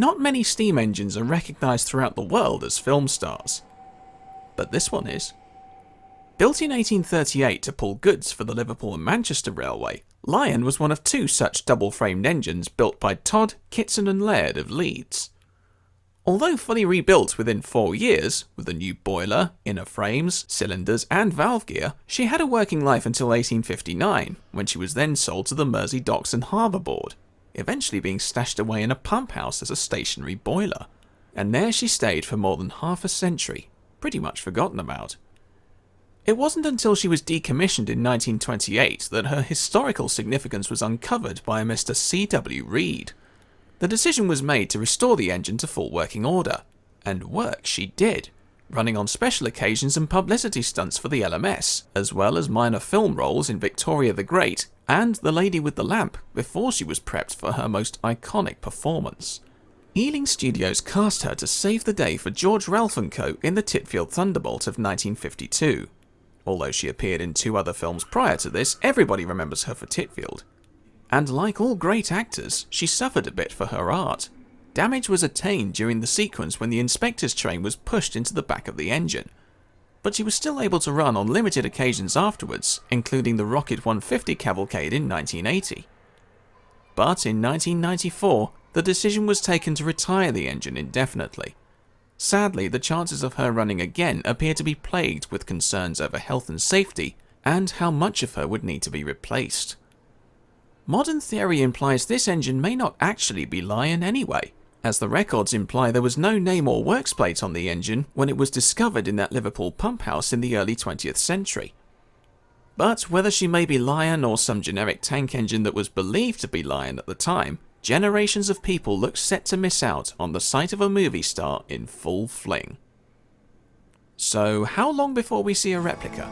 not many steam engines are recognised throughout the world as film stars. But this one is. Built in 1838 to pull goods for the Liverpool and Manchester Railway, Lion was one of two such double-framed engines built by Todd, Kiston Laird of Leeds. Although fully rebuilt within 4 years, with a new boiler, inner frames, cylinders and valve gear, she had a working life until 1859, when she was then sold to the Mersey Docks and Harbour Board, eventually being stashed away in a pump house as a stationary boiler. And there she stayed for more than half a century, pretty much forgotten about. It wasn't until she was decommissioned in 1928 that her historical significance was uncovered by a Mr. C.W. Reed. The decision was made to restore the engine to full working order, and work she did, running on special occasions and publicity stunts for the LMS, as well as minor film roles in Victoria the Great and The Lady with the Lamp before she was prepped for her most iconic performance. Ealing Studios cast her to save the day for George Ralph & Co. in the Titfield Thunderbolt of 1952. Although she appeared in 2 other films prior to this, everybody remembers her for Titfield. And like all great actors, she suffered a bit for her art. Damage was attained during the sequence when the inspector's train was pushed into the back of the engine. But she was still able to run on limited occasions afterwards, including the Rocket 150 cavalcade in 1980. But in 1994, the decision was taken to retire the engine indefinitely. Sadly, the chances of her running again appear to be plagued with concerns over health and safety, and how much of her would need to be replaced. Modern theory implies this engine may not actually be Lion anyway, as the records imply there was no name or works plate on the engine when it was discovered in that Liverpool pump house in the early 20th century. But whether she may be Lion or some generic tank engine that was believed to be Lion at the time, generations of people look set to miss out on the sight of a movie star in full fling. So how long before we see a replica?